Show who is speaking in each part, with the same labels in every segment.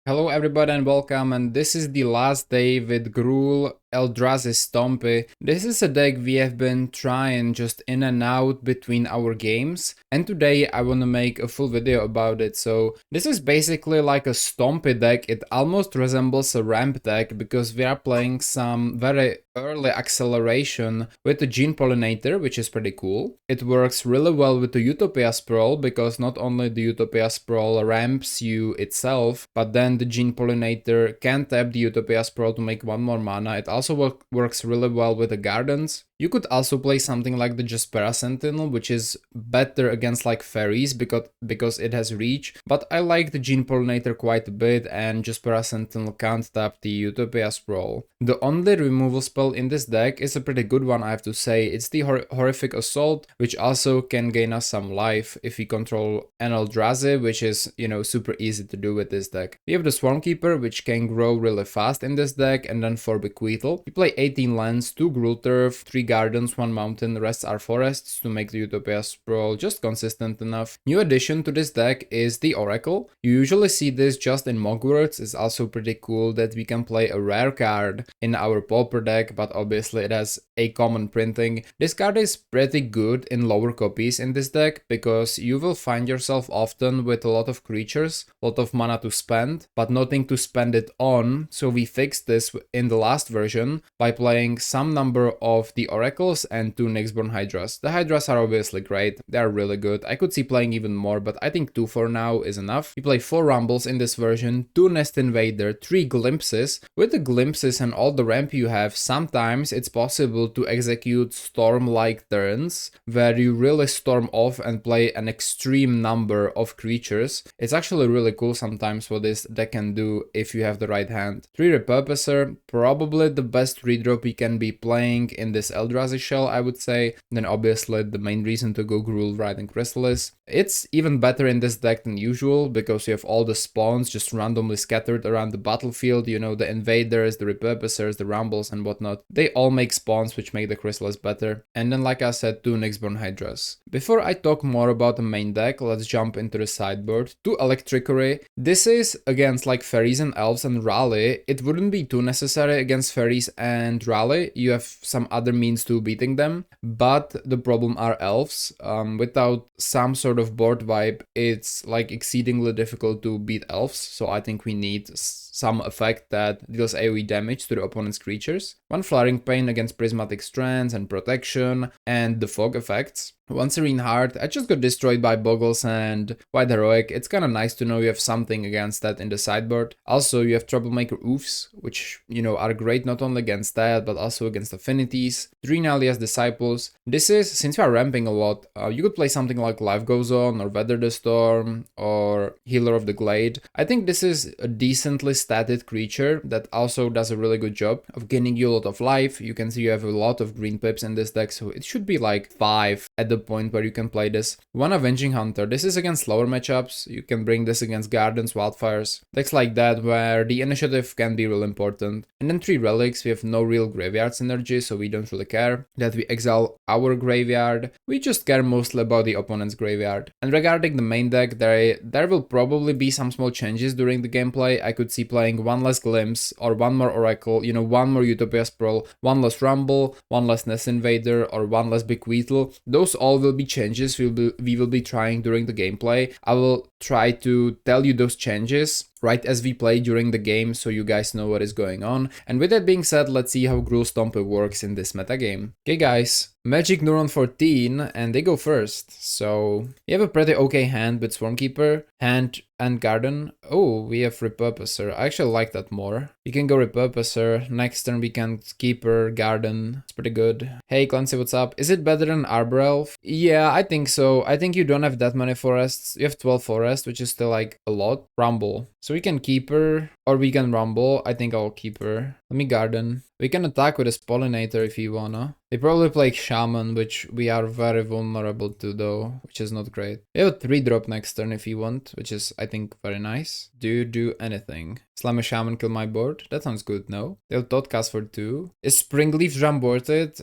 Speaker 1: Hello everybody and welcome, and this is the last day with Gruul Eldrazi Stompy. This is a deck we have been trying just in and out between our games, and today I want to make a full video about it. So this is basically like a Stompy deck. It almost resembles a ramp deck because we are playing some very early acceleration with the Gene Pollinator, which is pretty cool. It works really well with the Utopia Sprawl because not only the Utopia Sprawl ramps you itself, but then the Gene Pollinator can tap the Utopia Sprawl to make one more mana. It also works really well with the Gardens. You could also play something like the Jaspera Sentinel, which is better against like fairies because it has reach, but I like the Gene Pollinator quite a bit, and Jaspera Sentinel can't tap the Utopia Sprawl. The only removal spell in this deck is a pretty good one, I have to say. It's the Horrific Assault, which also can gain us some life if we control an Eldrazi, which is, super easy to do with this deck. We have the Swarmkeeper, which can grow really fast in this deck, and then for Bequeathal, we play 18 lands, 2 Gruul Turf, 3 Gardens, 1 Mountain, the rest are forests to make the Utopia Sprawl just consistent enough. New addition to this deck is the Oracle. You usually see this just in Mogwarts. It's also pretty cool that we can play a rare card in our Pauper deck, but obviously it has a common printing. This card is pretty good in lower copies in this deck because you will find yourself often with a lot of creatures, a lot of mana to spend, but nothing to spend it on. So we fixed this in the last version by playing some number of the Oracles and 2 Nyxborn Hydras. The Hydras are obviously great, they are really good. I could see playing even more, but I think 2 for now is enough. We play 4 Rumbles in this version, 2 Nest Invader, 3 Glimpses. With the Glimpses and all the ramp you have, sometimes it's possible to execute storm-like turns where you really storm off and play an extreme number of creatures. It's actually really cool sometimes what this deck can do if you have the right hand. 3 Repurposer, probably the best redrop we can be playing in this Eldrazi shell, I would say. Then obviously the main reason to go Gruul Riding Chrysalis. It's even better in this deck than usual because you have all the spawns just randomly scattered around the battlefield, the invaders, the repurposers, the rumbles and whatnot. They all make spawns which make the Chrysalis better. And then like I said, 2 Nyxborn Hydras. Before I talk more about the main deck, let's jump into the sideboard. 2 Electrickery. This is against like fairies and elves and rally. It wouldn't be too necessary against fairies and rally. You have some other means to beating them, but the problem are elves. Without some sort of board vibe, it's like exceedingly difficult to beat elves, so I think we need some effect that deals AoE damage to the opponent's creatures. 1 Flaring Pain against Prismatic Strands and Protection, and the Fog effects. 1 Serene Heart. I just got destroyed by Boggles and White Heroic. It's kinda nice to know you have something against that in the sideboard. Also, you have Troublemaker Oofs, which, are great not only against that, but also against Affinities. 3 Nalia's Disciples. This is, since we are ramping a lot, you could play something like Life Goes On, or Weather the Storm, or Healer of the Glade. I think this is a decently statted creature that also does a really good job of gaining you a lot of life. You can see you have a lot of green pips in this deck, so it should be like 5 at the point where you can play this. 1 Avenging Hunter. This is against slower matchups. You can bring this against Gardens, Wildfires, decks like that where the initiative can be real important. And then 3 Relics. We have no real graveyard synergy, so we don't really care that we exile our graveyard. We just care mostly about the opponent's graveyard. And regarding the main deck, there will probably be some small changes during the gameplay. I could see playing 1 less Glimpse or 1 more Oracle, 1 more Utopia Sprawl, 1 less Rumble, 1 less Nest Invader, or 1 less Bequeathal. Those all will be changes we will be trying during the gameplay. I will try to tell you those changes right as we play during the game so you guys know what is going on. And with that being said, let's see how Gruul Stompy works in this metagame. Okay guys, Magic Neuron 14, and they go first. So you have a pretty okay hand with Swarmkeeper, hand and Garden. Oh, we have Repurposer. I actually like that more. You can go Repurposer. Next turn we can Keeper, Garden. It's pretty good. Hey Clancy, what's up? Is it better than Arbor Elf? Yeah, I think so. I think you don't have that many forests. You have 12 forests, which is still like a lot. Rumble. So we can Keeper or we can Rumble. I think I'll Keeper. Let me Garden. We can attack with a Pollinator if you wanna. They probably play Shaman, which we are very vulnerable to though, which is not great. We have a 3-drop next turn if you want, which is, I think, very nice. Do you do anything? Slam a Shaman, kill my board? That sounds good, no? They'll Thoughtcast for 2. Is Springleaf Jam worth it?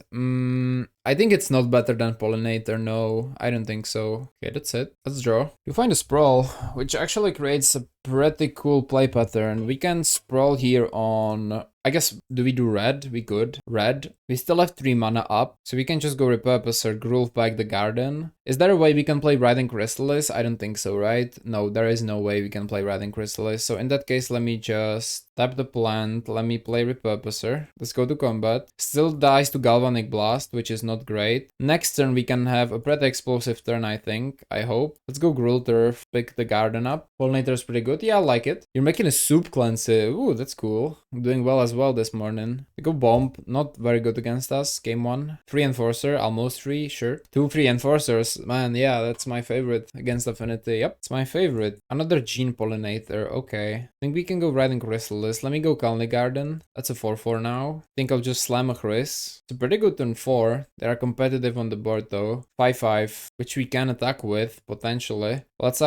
Speaker 1: I think it's not better than Pollinator, no, I don't think so. Okay, that's it. Let's draw. You find a Sprawl, which actually creates a pretty cool play pattern. We can Sprawl here on... I guess, do we do red? We could. Red. We still have 3 mana up, so we can just go repurpose or Gruul back the garden. Is there a way we can play Riding Chrysalis? I don't think so, right? No, there is no way we can play Riding Chrysalis. So in that case, let me just tap the plant. Let me play Repurposer. Let's go to combat. Still dies to Galvanic Blast, which is not great. Next turn, we can have a pretty explosive turn, I think. I hope. Let's go Gruul Turf, pick the garden up. Pollinator is pretty good. Yeah, I like it. You're making a soup cleanse. Ooh, that's cool. I'm doing well as well this morning. We go Bomb. Not very good against us. Game 1. 3 Enforcer. Almost 3. Sure. 2 free Enforcers. Man, yeah, that's my favorite against Affinity. Yep, it's my favorite. Another Gene Pollinator. Okay. I think we can go Riding Chrysalis. Let me go Colony Garden. That's a 4-4 now. I think I'll just slam a Chris. It's a pretty good turn 4. They are competitive on the board though. 5-5, which we can attack with, potentially. Let's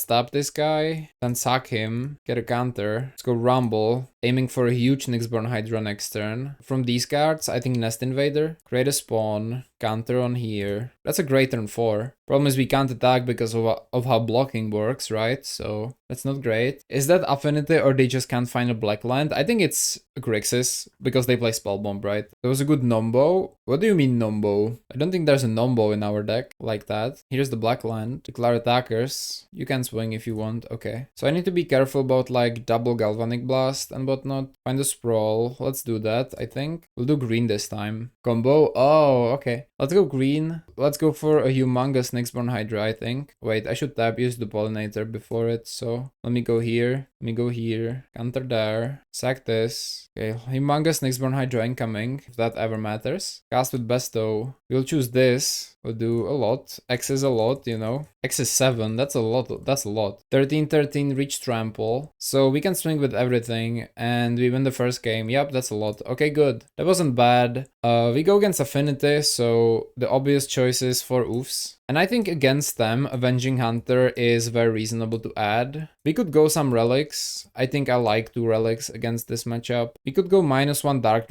Speaker 1: tap this guy, then sack him, get a counter. Let's go Rumble, aiming for a huge Nyxborn Hydra next turn. From these cards, I think Nest Invader, create a spawn, counter on here. That's a great turn 4. Problem is we can't attack because of how blocking works, right? So that's not great. Is that Affinity or they just can't find a black land? I think it's Grixis because they play Spellbomb, right? There was a good Nombo. What do you mean Nombo? I don't think there's a Nombo in our deck like that. Here's the black land. Declare attackers. You can swing if you want. Okay. So I need to be careful about like double Galvanic Blast and whatnot. Find a Sprawl. Let's do that, I think. We'll do green this time. Combo. Oh, okay. Let's go green. Let's go for a humongous Nyxborn Hydra, I think. Wait, I should use the Pollinator before it, so let me go here. Let me go here. Counter there. Sack this. Okay, humongous Nyxborn Hydra incoming, if that ever matters. Cast with Bestow. We'll choose this. We'll do a lot. X is a lot, you know. X is 7. That's a lot. That's a lot. 13-13 reach trample. So we can swing with everything and we win the first game. Yep, that's a lot. Okay, good. That wasn't bad. We go against Affinity, so the obvious choices for oofs. And I think against them, Avenging Hunter is very reasonable to add. We could go some relics. I think I like 2 relics against this matchup. We could go -1 Dark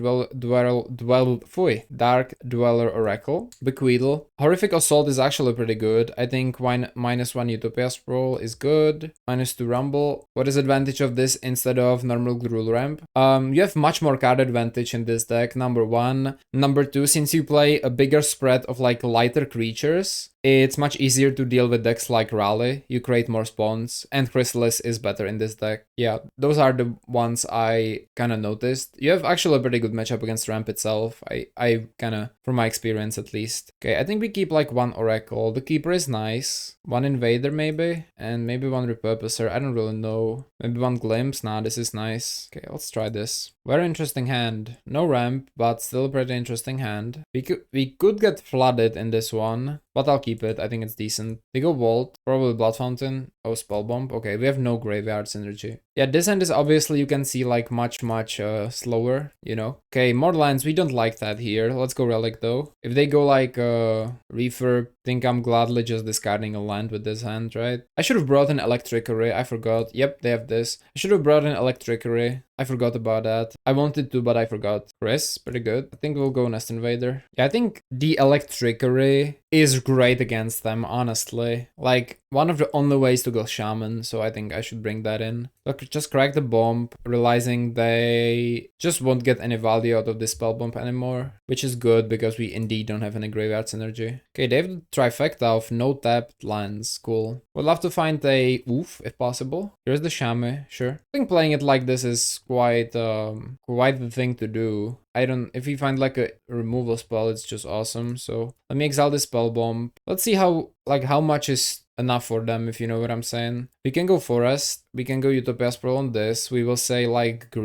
Speaker 1: Dweller Oracle. Bequeathal. Horrific Assault is actually pretty good. I think -1 Utopia Sprawl is good. -2 Rumble. What is advantage of this instead of normal Gruul ramp? You have much more card advantage in this deck, number 1. Number 2, since you play a bigger spread of like lighter creatures, it's much easier to deal with decks like Rally. You create more spawns, and Chrysalis is better in this deck. Yeah, those are the ones I kind of noticed. You have actually a pretty good matchup against Ramp itself. I kind of, from my experience at least. Okay, I think we keep like 1 Oracle. The Keeper is nice. 1 Invader maybe, and maybe 1 Repurposer. I don't really know. Maybe 1 Glimpse. Nah, this is nice. Okay, let's try this. Very interesting hand. No ramp, but still a pretty interesting hand. We could get flooded in this one, but I'll keep it. I think it's decent. They go Vault, probably Blood Fountain. Oh, Spellbomb. Okay, we have no graveyard synergy. Yeah, this hand is obviously, you can see, like much slower, you know. Okay, more lands. We don't like that here. Let's go Relic though. If they go like Refurb, think I'm gladly just discarding a land with this hand, right? I should have brought an Electric Array. I forgot. Yep, they have this. I should have brought an Electric Array. I forgot about that. I wanted to, but I forgot. Chris, pretty good. I think we'll go Nest Invader. Yeah, I think the Electric Array is great against them, honestly. Like, one of the only ways to go Shaman, so I think I should bring that in. Look, just crack the bomb, realizing they just won't get any value out of this spell bomb anymore, which is good because we indeed don't have any graveyard synergy. Okay, they have the trifecta of no tapped lands. Cool. Would love to find a oof if possible. Here's the Shaman, sure. I think playing it like this is quite the thing to do. If we find like a removal spell, it's just awesome. So let me exile this spell bomb. Let's see how much is enough for them, if you know what I'm saying. We can go Forest. We can go Utopia Sprawl on this. We will say like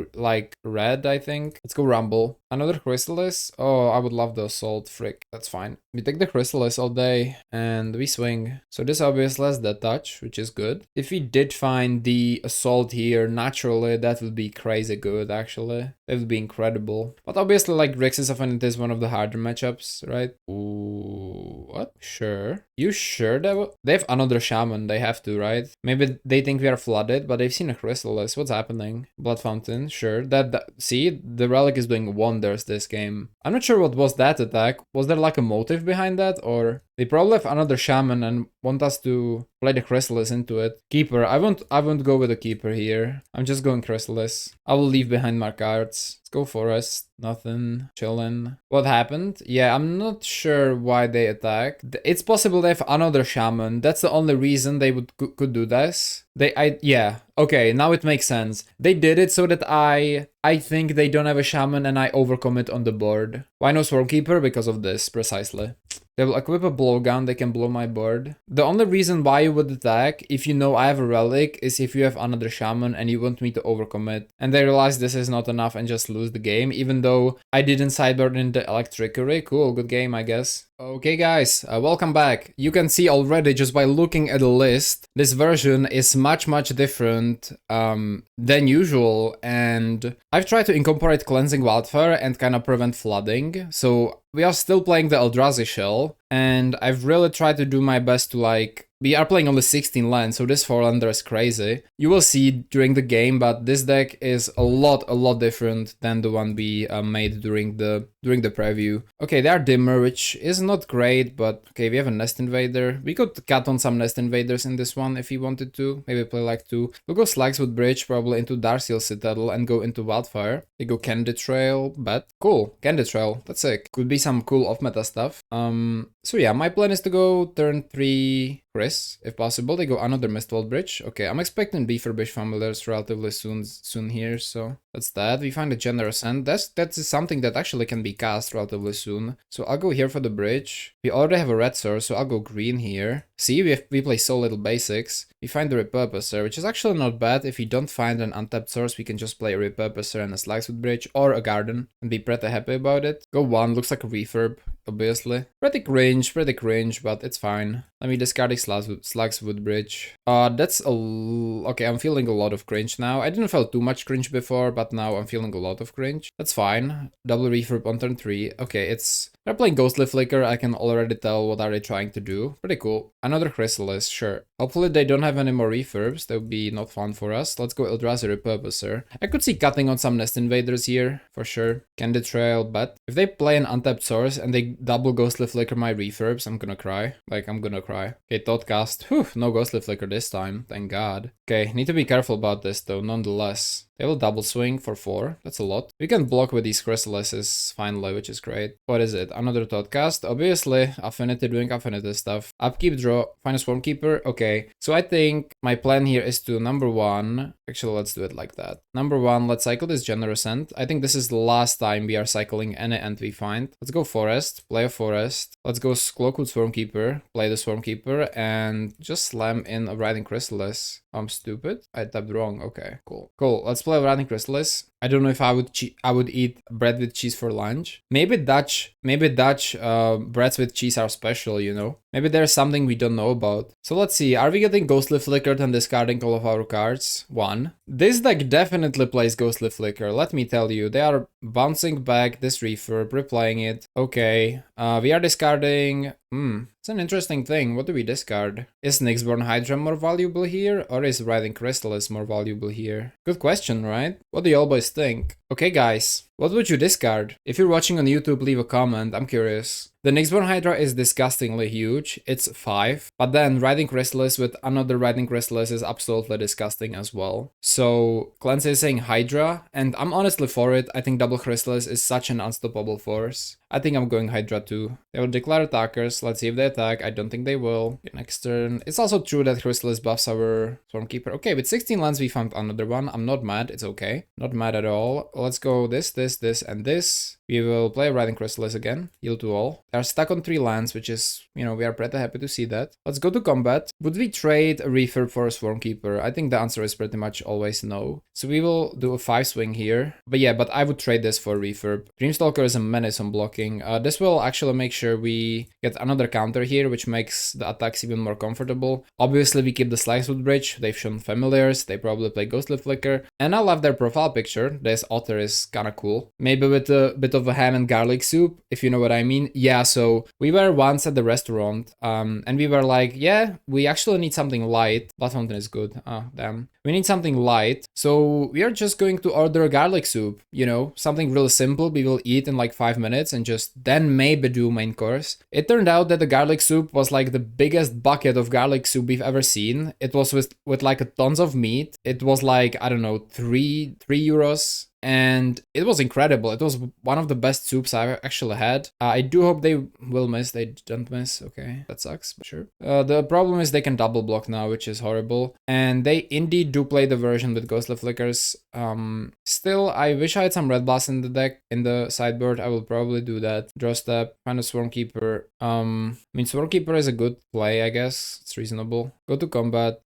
Speaker 1: red, I think. Let's go Rumble. Another Chrysalis. Oh, I would love the Assault. Frick. That's fine. We take the Chrysalis all day and we swing. So this obviously has that touch, which is good. If we did find the Assault here naturally, that would be crazy good, actually. That would be incredible. But obviously, like, Grixis Affinity is one of the harder matchups, right? Ooh, what? Sure. You sure they have another Shaman, they have to, right? Maybe they think we are flooded, but they've seen a Chrysalis. What's happening? Blood Fountain, sure. See, the Relic is doing wonders this game. I'm not sure what was that attack. Was there like a motive behind that, or they probably have another Shaman and want us to play the Chrysalis into it. Keeper, I won't go with a Keeper here. I'm just going Chrysalis. I will leave behind my cards. Let's go Forest. Nothing. Chillin'. What happened? Yeah, I'm not sure why they attacked. It's possible they have another Shaman. That's the only reason they could do this. Yeah. Okay, now it makes sense. They did it so that I think they don't have a Shaman and I overcommit on the board. Why no Swarmkeeper? Because of this, precisely. They will equip a blowgun, they can blow my board. The only reason why you would attack, if you know I have a relic, is if you have another Shaman and you want me to overcommit. And they realize this is not enough and just lose the game, even though I didn't sideboard in the Electrickery. Cool, good game, I guess. Okay guys, welcome back. You can see already just by looking at the list, this version is much different than usual, and I've tried to incorporate Cleansing Wildfire and kind of prevent flooding, so we are still playing the Eldrazi shell, and I've really tried to do my best to like... We are playing only 16 lands, so this 4-lander is crazy. You will see during the game, but this deck is a lot different than the one we made during the preview. Okay, they are dimmer, which is not great, but okay, we have a Nest Invader. We could cut on some Nest Invaders in this one if we wanted to. Maybe play like 2. We'll go Slagswood Bridge, probably into Darcyl Citadel and go into Wildfire. They go Candy Trail, but cool, Candy Trail, that's sick. Could be some cool off-meta stuff. So yeah, my plan is to go turn 3 Chris, if possible. They go another Mistwall Bridge. Okay, I'm expecting Beaverbish Familiars relatively soon here, so that's that. We find a Generous End. That's something that actually can be cast relatively soon. So I'll go here for the bridge. We already have a red source, so I'll go green here. See, we play so little basics. We find the Repurposer, which is actually not bad. If we don't find an untapped source, we can just play a Repurposer and a Slagswood Bridge or a Garden and be pretty happy about it. Go 1, looks like a Refurb, obviously. Pretty cringe, but it's fine. Let me discard a Slagswood Bridge. Okay, I'm feeling a lot of cringe now. I didn't feel too much cringe before, but now I'm feeling a lot of cringe. That's fine. Double Refurb on turn 3. Okay, they're playing Ghostly Flicker. I can already tell what are they trying to do. Pretty cool. Another Chrysalis, sure. Hopefully they don't have any more refurbs. That would be not fun for us. Let's go Eldrazi Repurposer. I could see cutting on some Nest Invaders here, for sure. Candy Trail, but if they play an untapped source and they double Ghostly Flicker my refurbs, I'm gonna cry. Like, I'm gonna cry. Okay, Thoughtcast. Whew, no Ghostly Flicker this time, thank God. Okay, need to be careful about this though, nonetheless. They will double swing for 4. That's a lot. We can block with these Chrysalises finally, which is great. What is it? Another Thoughtcast. Obviously, Affinity doing Affinity stuff. Upkeep, draw, find a Swarmkeeper. Okay, so I think my plan here is to number 1. Actually, let's do it like that. Number 1, let's cycle this Generous End. I think this is the last time we are cycling any end we find. Let's go Forest, play a Forest. Let's go Cloakwood Swarmkeeper, play the Swarmkeeper, and just slam in a Riding Chrysalis. I'm stupid. I tapped wrong. Okay, cool. Cool. Let's play a Riding Chrysalis. I don't know if I would eat bread with cheese for lunch. Maybe Dutch breads with cheese are special, you know? Maybe there's something we don't know about. So let's see, are we getting Ghostly Flickered and discarding all of our cards? 1. This deck definitely plays Ghostly Flicker, let me tell you. They are bouncing back this Refurb, replaying it. Okay, we are discarding... it's an interesting thing. What do we discard? Is Nyxborn Hydra more valuable here? Or is Riding Chrysalis more valuable here? Good question, right? What do you all boys think? Okay guys, what would you discard? If you're watching on YouTube, leave a comment, I'm curious. The Nyxborn Hydra is disgustingly huge, it's 5, but then Riding Chrysalis with another Riding Chrysalis is absolutely disgusting as well. So Clancy is saying Hydra, and I'm honestly for it. I think double Chrysalis is such an unstoppable force. I think I'm going Hydra too. They will declare attackers, let's see if they attack. I don't think they will. Okay, next turn. It's also true that Chrysalis buffs our Stormkeeper. Okay, with 16 lands we found another one. I'm not mad, it's okay. Not mad at all. Let's go this, and this. We will play Riding Chrysalis again, yield to all. They are stuck on 3 lands, which is, you know, we are pretty happy to see that. Let's go to combat. Would we trade a Refurb for a Swarmkeeper? I think the answer is pretty much always no. So we will do a 5 swing here. But yeah, but I would trade this for a Refurb. Dreamstalker is a menace on blocking. This will actually make sure we get another counter here, which makes the attacks even more comfortable. Obviously, we keep the Slicewood Bridge. They've shown familiars. They probably play Ghostly Flicker. And I love their profile picture. This otter is kind of cool. Maybe with a bit of a ham and garlic soup, if you know what I mean. Yeah, so we were once at the restaurant and we were like, yeah, we actually need something light. Blood Fountain is good. Oh, damn. We need something light. So we are just going to order a garlic soup, you know, something really simple. We will eat in like 5 minutes and just then maybe do main course. It turned out that the garlic soup was like the biggest bucket of garlic soup we've ever seen. It was with like a tons of meat. It was like, I don't know, 3 euros. And it was incredible. It was one of the best soups I've actually had. I do hope they will miss. They don't miss. Okay, that sucks, but sure. The problem is they can double block now, which is horrible. And they indeed do play the version with Ghostly Flickers. Still, I wish I had some Red Blast in the deck, in the sideboard. I will probably do that. Draw step, find a Swarmkeeper. I mean, Swarmkeeper is a good play, I guess. It's reasonable. Go to combat.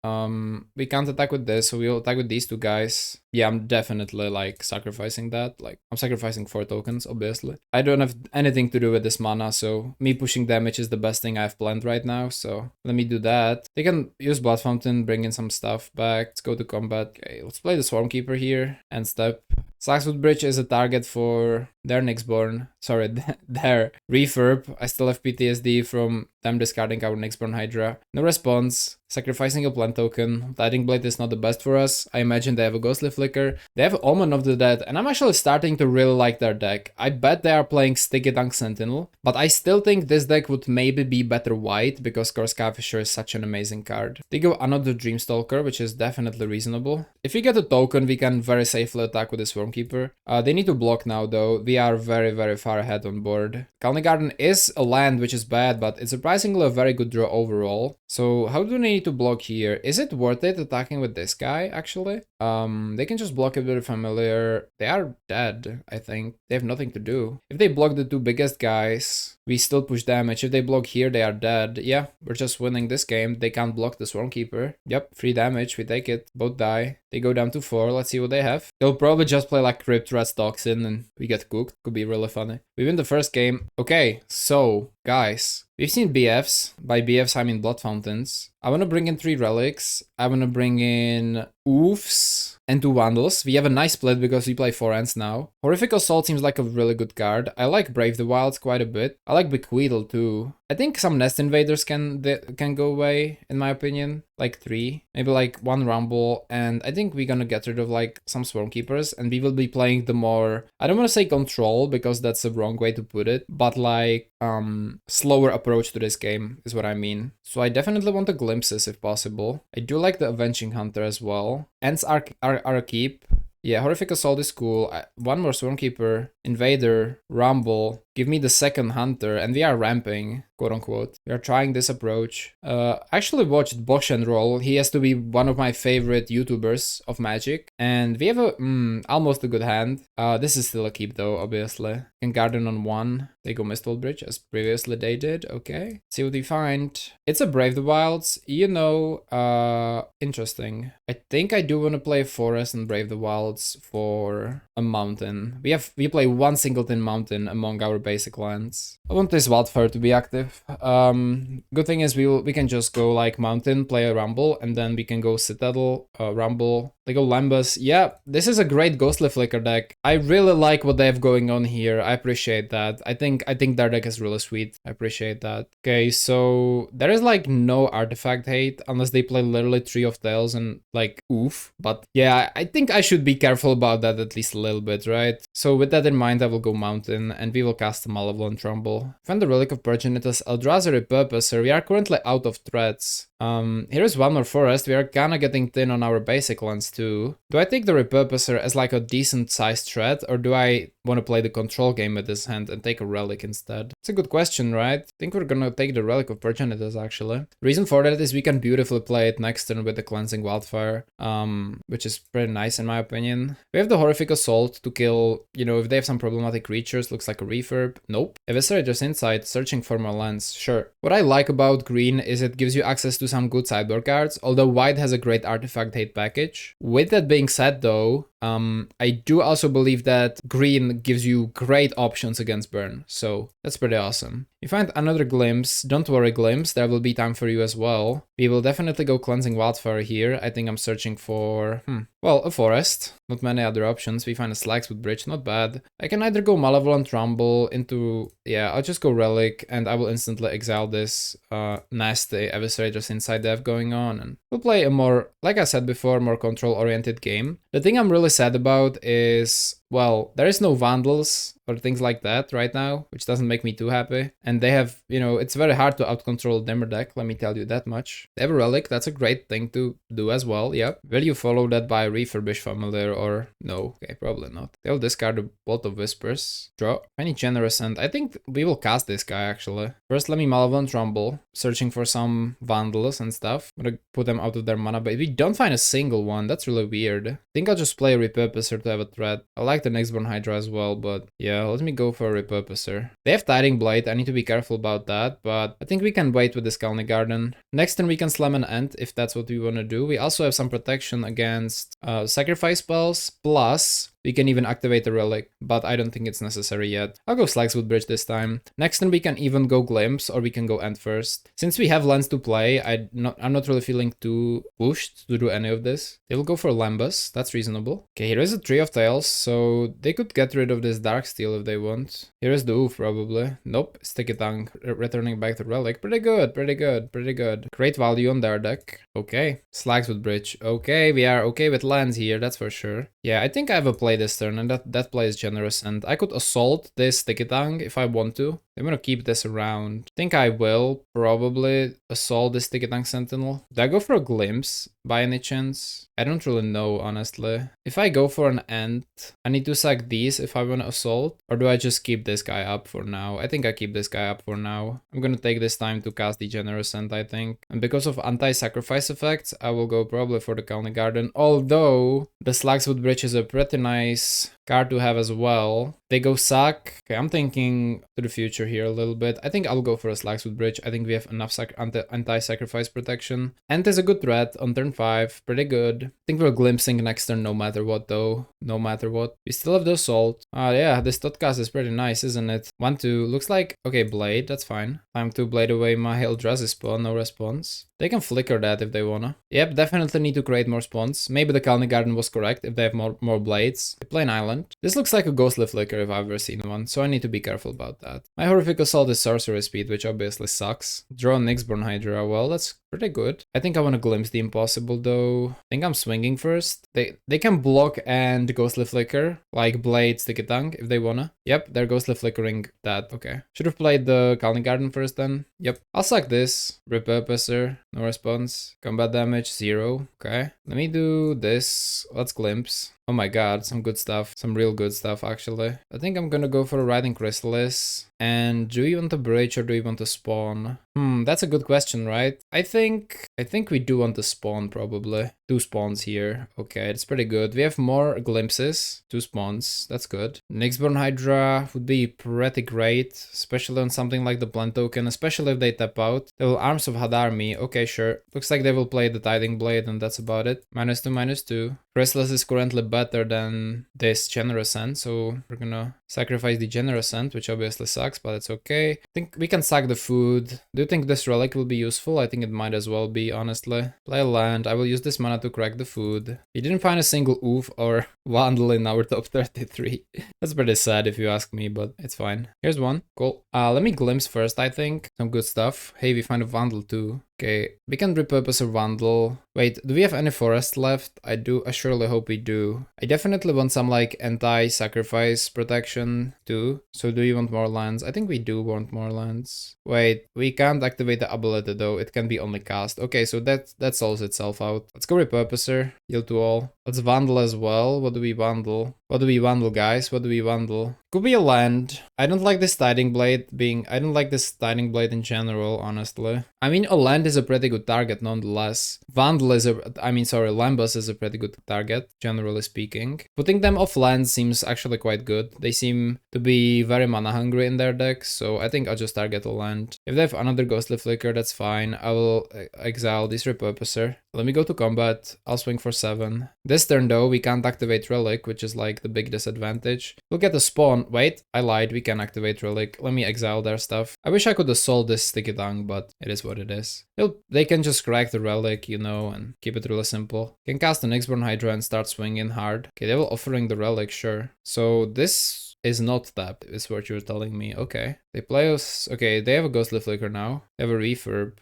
Speaker 1: We can't attack with this, so we'll attack with these 2 guys. Yeah, I'm definitely like sacrificing that. Like, I'm sacrificing 4 tokens, obviously. I don't have anything to do with this mana, so me pushing damage is the best thing I've planned right now, so let me do that. They can use Blood Fountain, bring in some stuff back. Let's go to combat. Okay, let's play the Swarmkeeper here and step. Slicewood Bridge is a target for their Nyxborn. Sorry, their Refurb. I still have PTSD from them discarding our Nyxborn Hydra. No response. Sacrificing a plant token. Lightning Blade is not the best for us. I imagine they have a Ghostly Flicker. They have Omen of the Dead, and I'm actually starting to really like their deck. I bet they are playing Sticky Tank Sentinel, but I still think this deck would maybe be better white because Korska Fisher is such an amazing card. They go another Dreamstalker, which is definitely reasonable. If we get a token, we can very safely attack with the Swarmkeeper. They need to block now, though. We are very, very far ahead on board. Kalni Garden is a land, which is bad, but it's surprisingly a very good draw overall. So how do they need to block here? Is it worth it attacking with this guy, actually? They can just block it with a familiar. They are dead, I think. They have nothing to do. If they block the 2 biggest guys, we still push damage. If they block here, they are dead. Yeah, we're just winning this game. They can't block the Swarmkeeper. Yep, 3 damage. We take it. Both die. They go down to 4. Let's see what they have. They'll probably just play like Crypt Rat's Toxin and we get cooked. Could be really funny. We win the first game. Okay, so guys, we've seen BFs. By BFs, I mean Blood Fountains. I want to bring in 3 relics. I want to bring in Oofs and 2 Vandals. We have a nice split because we play 4 ends now. Horrific Assault seems like a really good card. I like Brave the Wilds quite a bit. I like Bequeathal too. I think some Nest Invaders can go away, in my opinion. Like 3. Maybe like 1 Rumble. And I think we're gonna get rid of like some Swarmkeepers. And we will be playing the more, I don't want to say control because that's the wrong way to put it. But like slower approach to this game is what I mean. So I definitely want the Glimpses if possible. I do like the Avenging Hunter as well. Ents are a keep. Yeah, Horrific Assault is cool. 1 more Swarmkeeper, Invader, Rumble. Give me the second Hunter, and we are ramping, quote unquote. We are trying this approach. I actually watched Bokshen roll. He has to be one of my favorite YouTubers of Magic. And we have a almost a good hand. This is still a keep though, obviously. Can Garden on 1. They go Mistfall Bridge as previously they did. Okay. See what we find. It's a Brave the Wilds. You know, interesting. I think I do want to play Forest and Brave the Wilds for a mountain. We play 1 Singleton mountain among our basic lands. I want this Wildfire to be active. Good thing is we can just go like mountain, play a Rumble, and then we can go Citadel, Rumble. They go Lambus. Yeah, this is a great Ghostly Flicker deck. I really like what they have going on here. I appreciate that. I think their deck is really sweet. I appreciate that. Okay, so there is like no artifact hate unless they play literally 3 of Tails and like oof. But yeah, I think I should be careful about that at least a little bit, right? So with that in mind, I will go mountain and we will cast a Malevolent Rumble. Find the Relic of Progenitus Eldrazi Repurposer. We are currently out of threats. Here is 1 more forest. We are kinda getting thin on our basic lands too. Do I take the Repurposer as like a decent sized threat, or do I want to play the control game with this hand and take a relic instead? It's a good question, right? I think we're gonna take the Relic of Progenitors, actually. Reason for that is we can beautifully play it next turn with the Cleansing Wildfire, which is pretty nice in my opinion. We have the Horrific Assault to kill, you know, if they have some problematic creatures, looks like a Refurb. Nope. Eviscerator's Insight, searching for more lands, sure. What I like about green is it gives you access to some good sideboard cards, although white has a great artifact hate package. With that being said though, I do also believe that green gives you great options against burn, so that's pretty awesome. You find another Glimpse, don't worry Glimpse, there will be time for you as well. We will definitely go Cleansing Wildfire here. I think I'm searching for, well, a forest, not many other options. We find a Slagswood Bridge, not bad. I can either go Malevolent Rumble into, yeah, I'll just go Relic and I will instantly exile this nasty Eviscerator's Insight they have going on, and we'll play a more, like I said before, more control oriented game. The thing I'm really sad about is, well, there is no Vandals or things like that right now, which doesn't make me too happy. And they have, you know, it's very hard to outcontrol Dimmer deck, let me tell you that much. They have a Relic, that's a great thing to do as well, yep. Will you follow that by Refurbish Familiar or no? Okay, probably not. They'll discard the Bolt of Whispers. Draw. Any Generous End. I think we will cast this guy actually. First, let me Malevolent Rumble, searching for some Vandals and stuff. I'm gonna put them out of their mana, but we don't find a single one. That's really weird. I think I'll just play a Repurposer to have a threat. I like the Nyxborn Hydra as well, but yeah, let me go for a Repurposer. They have Tiding Blade, I need to be careful about that, but I think we can wait with the Skalny Garden. Next turn we can slam an End if that's what we want to do. We also have some protection against sacrifice spells, plus we can even activate the Relic, but I don't think it's necessary yet. I'll go Slagswood Bridge this time. Next turn we can even go Glimpse, or we can go End first. Since we have lands to play, I'm not really feeling too pushed to do any of this. They will go for Lambus, that's reasonable. Okay, here is a Tree of Tails, so they could get rid of this Darksteel if they want. Here is the Oof probably. Nope, Sticky Tongue, returning back to Relic. Pretty good, pretty good, pretty good. Great value on their deck. Okay, Slagswood Bridge. Okay, we are okay with lands here, that's for sure. Yeah, I think I have a play this turn, and that play is generous, and I could assault this Sticky Tongue if I want to. I'm gonna keep this around. I think I will probably assault this Sticky Tongue Sentinel. Do I go for a Glimpse by any chance? I don't really know, honestly. If I go for an End, I need to sack these if I want to assault, or do I just keep this guy up for now? I think I keep this guy up for now. I'm gonna take this time to cast the Generous End, I think. And because of anti-sacrifice effects, I will go probably for the Skalny Garden, although the Slagswood Bridge is a pretty nice card to have as well. They go sack. Okay, I'm thinking to the future here a little bit. I think I'll go for a Slagswood Bridge. I think we have enough anti-sacrifice protection. End is a good threat on turn 5. Pretty good. I think we're glimpsing next turn no matter what though. No matter what. We still have the assault. Yeah, this Totcast is pretty nice, isn't it? 1-2. Looks like, okay, Blade. That's fine. Time to Blade away my Eldrazi spawn. No response. They can flicker that if they wanna. Yep, definitely need to create more spawns. Maybe the Skalny Garden was correct if they have more blades. They play an island. This looks like a ghostly flicker if I've ever seen one, so I need to be careful about that. My Horrific Assault is sorcery speed, which obviously sucks. Draw Nyxborn Hydra, well, that's pretty good. I think I want to glimpse the impossible though. I think I'm swinging first. They can block and ghostly flicker, like Blade, Sticky Tongue if they wanna. Yep, they're ghostly flickering that. Okay. Should have played the Skalny Garden first then. Yep. I'll sack this. Repurposer. No response. Combat damage 0. Okay. Let me do this. Let's glimpse. Oh my god, some good stuff. Some real good stuff actually. I think I'm gonna go for a Riding Chrysalis. And do you want to bridge or do you want to spawn? That's a good question, right? I think we do want to spawn probably. 2 spawns here. Okay, that's pretty good. We have more glimpses. 2 spawns. That's good. Nyxborn Hydra would be pretty great, especially on something like the Plant Token, especially if they tap out. They will Arms of Hadarmi. Okay, sure. Looks like they will play the Tiding Blade and that's about it. -2, -2. Chrysalis is currently better than this Generous End, so we're gonna sacrifice the Generous End, which obviously sucks, but it's okay. I think we can sack the food. Do you think this relic will be useful? I think it might as well be, honestly. Play a land. I will use this mana to crack the food. We didn't find a single Oof or Vandal in our top 33. That's pretty sad if you ask me, but it's fine. Here's one. Cool. Let me glimpse first, I think. Some good stuff. Hey, we find a Vandal too. Okay, we can repurpose a Vandal. Wait, do we have any forest left? I surely hope we do. I definitely want some like anti-sacrifice protection too. So do you want more lands? I think we do want more lands. Wait, we can't activate the ability though. It can be only cast. Okay, so that solves itself out. Let's go repurposer. Yield to all. Let's Vandal as well. What do we Vandal? What do we Vandal, guys? What do we Vandal? Could be a land. I don't like this Tiding Blade I don't like this Tiding Blade in general, honestly. I mean, a land is a pretty good target nonetheless. Vandal is Lambus is a pretty good target, generally speaking. Putting them off land seems actually quite good. They seem to be very mana hungry in their deck, so I think I'll just target a land. If they have another Ghostly Flicker, that's fine. I will exile this Repurposer. Let me go to combat. I'll swing for 7. This turn though, we can't activate Relic, which is like the big disadvantage. We'll get a spawn. Wait, I lied. We can activate Relic. Let me exile their stuff. I wish I could have sold this Sticky Tongue, but it is what it is. They can just crack the Relic, you know, and keep it really simple. Can cast an Nyxborn Hydra and start swinging hard. Okay, they will offering the Relic, sure. So this is not tapped, is what you're telling me. Okay. They play us. Okay, they have a Ghostly Flicker now. They have a Refurb.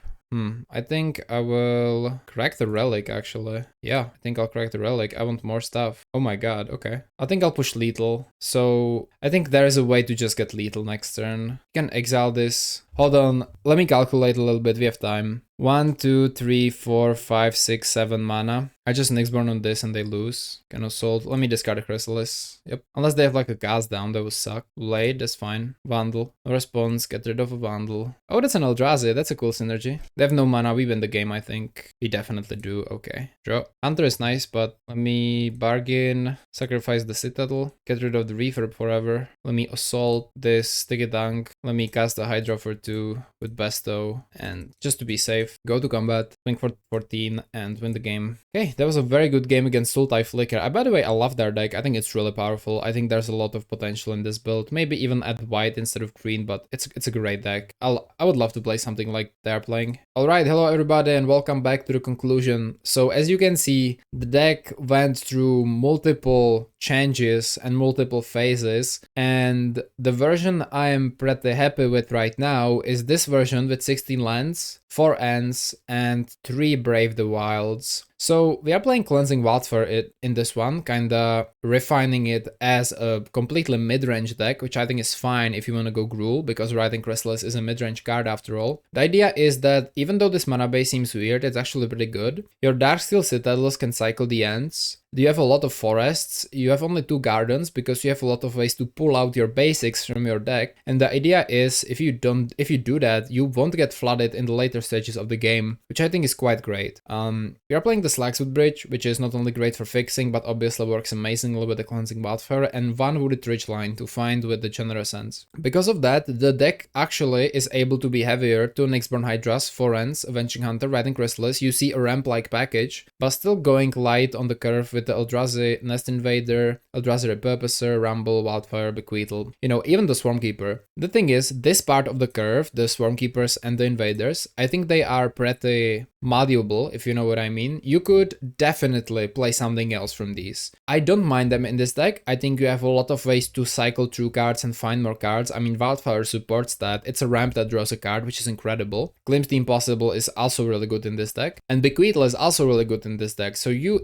Speaker 1: I think I will crack the Relic, actually. Yeah, I think I'll crack the Relic. I want more stuff. Oh my god, okay. I think I'll push Lethal. So I think there is a way to just get Lethal next turn. You can exile this. Hold on, let me calculate a little bit, we have time. 1, 2, 3, 4, 5, 6, 7 mana. I just Nyxborn on this and they lose. Can assault. Let me discard a Chrysalis. Yep. Unless they have like a cast down, that would suck. Blade, that's fine. Vandal. No response, get rid of a Vandal. Oh, that's an Eldrazi, that's a cool synergy. They have no mana, we win the game, I think. We definitely do, okay. Draw. Hunter is nice, but let me bargain. Sacrifice the Citadel. Get rid of the Refurb forever. Let me assault this Sticky Tongue. Let me cast a Hydra for 2 with Besto. And just to be safe, go to combat, swing for 14 and win the game. Okay, that was a very good game against Sultai Flicker. By the way, I love their deck. I think it's really powerful. I think there's a lot of potential in this build. Maybe even at white instead of green, but it's a great deck. I would love to play something like they're playing. Alright, hello everybody and welcome back to the conclusion. So as you can see, the deck went through multiple changes and multiple phases, and the version I am pretty happy with right now is this version with 16 lands, 4 ends, and 3 Brave the Wilds. So we are playing Cleansing Wildfire in this one, kinda refining it as a completely mid-range deck, which I think is fine if you wanna go Gruul, because Writing Chrysalis is a mid-range card after all. The idea is that even though this mana base seems weird, it's actually pretty good. Your Darksteel Citadels can cycle the ends. You have a lot of forests, you have only 2 gardens because you have a lot of ways to pull out your basics from your deck, and the idea is if you do that, you won't get flooded in the later stages of the game, which I think is quite great. We are playing the Slagswood Bridge, which is not only great for fixing, but obviously works amazingly with the Cleansing Wildfire, and 1 Wooded Ridgeline to find with the Generous Ends. Because of that, the deck actually is able to be heavier, 2 Nyxborn Hydras, 4 ends, Avenging Hunter, Writing Chrysalis. You see a ramp-like package, but still going light on the curve with the Eldrazi Nest Invader, Eldrazi Repurposer, Rumble, Wildfire, Bequeathal, you know, even the Swarmkeeper. The thing is, this part of the curve, the Swarmkeepers and the Invaders, I think they are pretty malleable, if you know what I mean. You could definitely play something else from these. I don't mind them in this deck. I think you have a lot of ways to cycle through cards and find more cards. I mean, Wildfire supports that. It's a ramp that draws a card, which is incredible. Glimpse the Impossible is also really good in this deck, and Bequeathal is also really good in this deck. So you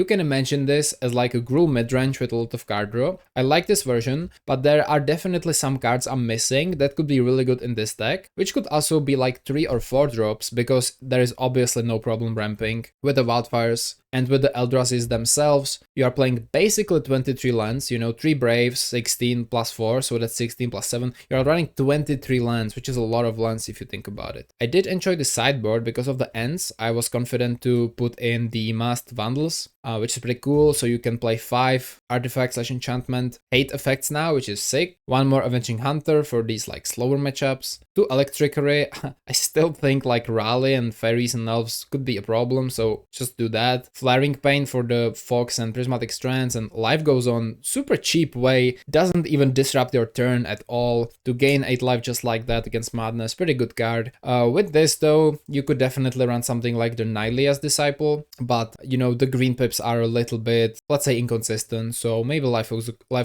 Speaker 1: can imagine this as like a Gruul mid-range with a lot of card draw. I like this version, but there are definitely some cards I'm missing that could be really good in this deck, which could also be like 3 or 4 drops, because there is obviously no problem ramping with the Wildfires. And with the Eldrazi's themselves, you are playing basically 23 lands, you know, 3 Braves, 16 plus 4, so that's 16 plus 7. You're running 23 lands, which is a lot of lands if you think about it. I did enjoy the sideboard because of the ends. I was confident to put in the Masked Vandals, which is pretty cool, so you can play 5 artifact/enchantment, 8 effects now, which is sick. 1 more Avenging Hunter for these like slower matchups. 2 Electrickery. I still think like Rally and Fairies and Elves could be a problem, so just do that. Flaring Pain for the Fox and Prismatic Strands, and Life Goes On, super cheap way, doesn't even disrupt your turn at all, to gain 8 life just like that against Madness, pretty good card. With this though, you could definitely run something like the Nylia's Disciple, but you know, the green pips are a little bit, let's say, inconsistent, so maybe Life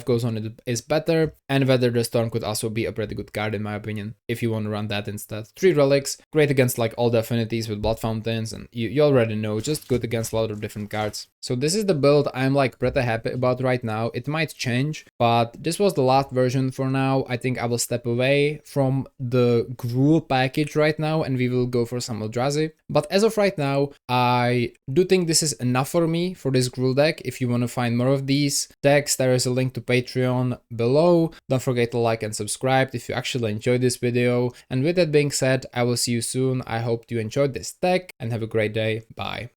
Speaker 1: Goes On is better, and Weather the Storm could also be a pretty good card in my opinion, if you want to run that instead. 3 Relics, great against like all the affinities with Blood Fountains, and you already know, just good against a lot of different cards. So this is the build I'm like pretty happy about right now. It might change, but this was the last version for now. I think I will step away from the Gruul package right now and we will go for some Eldrazi. But as of right now, I do think this is enough for me for this Gruul deck. If you want to find more of these decks, there is a link to Patreon below. Don't forget to like and subscribe if you actually enjoyed this video. And with that being said, I will see you soon. I hope you enjoyed this deck and have a great day. Bye.